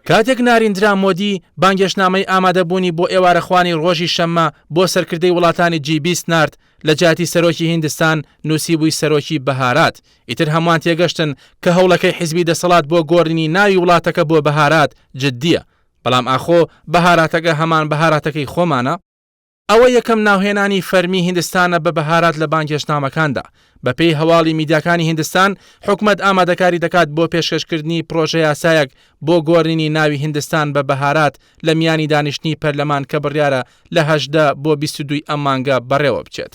کاتێک ناریندرا مۆدی بانگێشنامەی ئامادەبوونی بۆ ئێوارەخوانی ڕۆژی شەممە بۆ سەرکردەی وڵاتانی G20 نارد لە جاتی سەرۆکی هیندستان نووسی بووی سەرۆکی بەهارات. ئیتر هەمووان تێگەشتن کە هەوڵەکەی حیزبی دەسەڵات بۆ گۆڕینی ناوی وڵاتەکە بۆ بەهارات جددیە، بەڵام ئاخۆ بەهاراتەکە هەمان بەهاراتەکەی خۆمانە. ئەوە یەکەم ناوهێنانی فەرمی هیندستانە بە بەهارات لە بانگێشنامەکاندا. بەپێی هەواڵی میدیاکانی هیندستان، حکومەت ئامادەکاری دەکات بۆ پێشکەشکردنی پرۆژە یاسایەک بۆ گۆڕینی ناوی هیندستان بە بەهارات لە میانی دانیشتنی پەرلەمان کە بڕیارە لە 18 بۆ 22 ئەم مانگە بەڕێوە بچێت.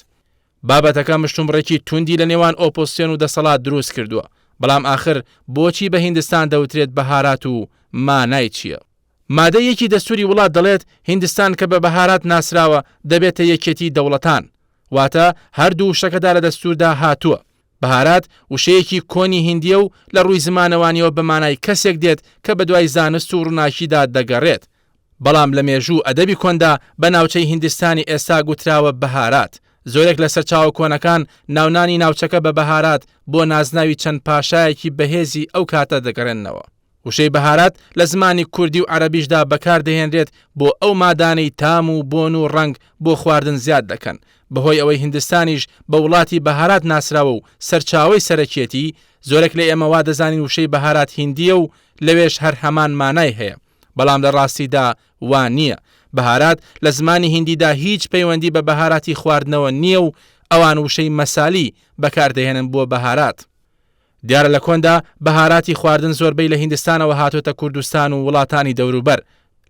بابەتەکە مشتومڕێکی توندی لە نێوان ئۆپۆزیسیۆن و دەسەڵات دروست کردووە، بەڵام ئاخر بۆچی بە هیندستان دەوترێت بەهارات و مانای چییە؟ مادەیەکی دەستوری وڵات دەڵێت هیندستان کە بە بەهارات ناسراوە دەبێتە یەکێتی دەوڵەتان، واتە هەردوو شەکەدا لە دەستوردا هاتووە. بەهارات وشەیەکی کۆنی هیندیە و لە ڕووی زمانەوانیەوە بە مانای کەسێک دێت کە بە دوای زانست و ڕووناکیدا دەگەڕێت. بەڵام لە مێژوو ئەدەبی کۆندا بە ناوچەی هیندستانی ئێستا گوتراوە بەهارات. زۆرێک لە سەرچاوە کۆنەکان ناونانی ناوچەکە بە بەهارات بۆ نازناوی چەند پاشایەکی بەهێزی ئەو کاتە دەگەڕێنەوە. وشەی بەهارات لە زمانی کوردی و عەرەبیشدا بەکار دەهێنرێت بۆ ئەو مادانەی تام و بۆن و ڕەنگ بۆ خواردن زیاد دەکەن. بەهۆی ئەوەی هیندستانیش بە وڵاتی بەهارات ناسراوە و سەرچاوەی سەرەکیەتی، زۆرێک لە ئێمەوا دەزانین وشەی بەهارات هیندیە و لەوێش هەر هەمان مانای هەیە، بەڵام لە ڕاستیدا وان نییە. بەهارات لە زمانی هیندیدا هیچ پەیوەندی بە بەهاراتی خواردنەوە نییە و ئەوان وشەی مەسالی بەکاردەهێنن بۆ بەهارات. دیارە لە کۆندا بەهاراتی خواردن زۆربەی لە هیندستانەوە هاتوۆتە کوردستان و وڵاتانی دەوروبەر.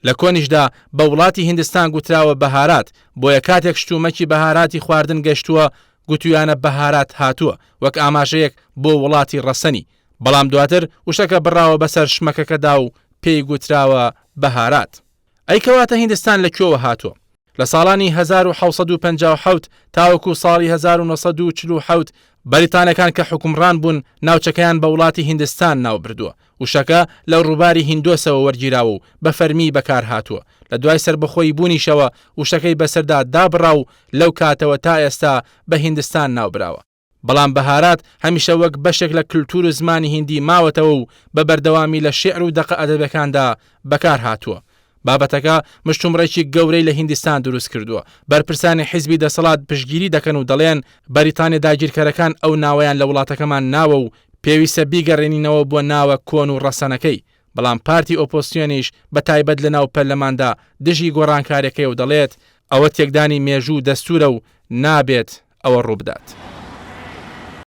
لە کۆنیشدا بە وڵاتی هیندستان گوتراوە بەهارات، بۆیە کاتێک شتومەکی بەهاراتی خواردن گەشتووە گوتویانە بەهارات هاتووە وەک ئاماژەیەک بۆ وڵاتی ڕەسەنی، بەڵام دواتر وشەکە بڕاوە بەسەر شمەکەکەدا و پێی گوتراوە بەهارات. ئەیکەواتە هیندستان لەکوێوە هاتووە؟ لە ساڵانی 1957 تاوەکو ساڵی 1947 بەریتانەکان کە حکومڕان بوون ناوچەکەیان بە وڵاتی هیندستان ناو بردووە. وشەکە لە ڕووباری هیندۆسەوە وەرگیراوە و بە فەرمی بەکار هاتووە. لە دوای سربەخۆی بوونیشەوە وشەکەی بەسەردا دابڕا و لەو کاتەوە تا ئێستا بە هیندستان ناوبراوە. بەڵام بەهارات هەمیشە وەک بەشێک لە کللتور و زمانی هیندی ماوەتەوە و بە بەردەوامی لە شێعر و دەقە ئەدەبەکاندا بەکار هاتووە. بابەتەکە مشتومڕێکی گەورەی لە هیندستان دروست کردووە. بەرپرسانی حیزبی دەسەڵات پشتگیری دەکەن و دەڵێن بەریتانیا داگیرکەرەکان ئەو ناوەیان لە وڵاتەکەمان ناوە و پێویستە بیگەڕێنینەوە بۆ ناوە کۆن و ڕەسەنەکەی. بەڵام پارتی ئۆپۆزیسیۆنیش بە تایبەت لە ناو پەرلەماندا دژی گۆڕانکاریەکەی و دەڵێت ئەوە تێکدانی مێژوو دەستورە و نابێت ئەوە ڕووبدات.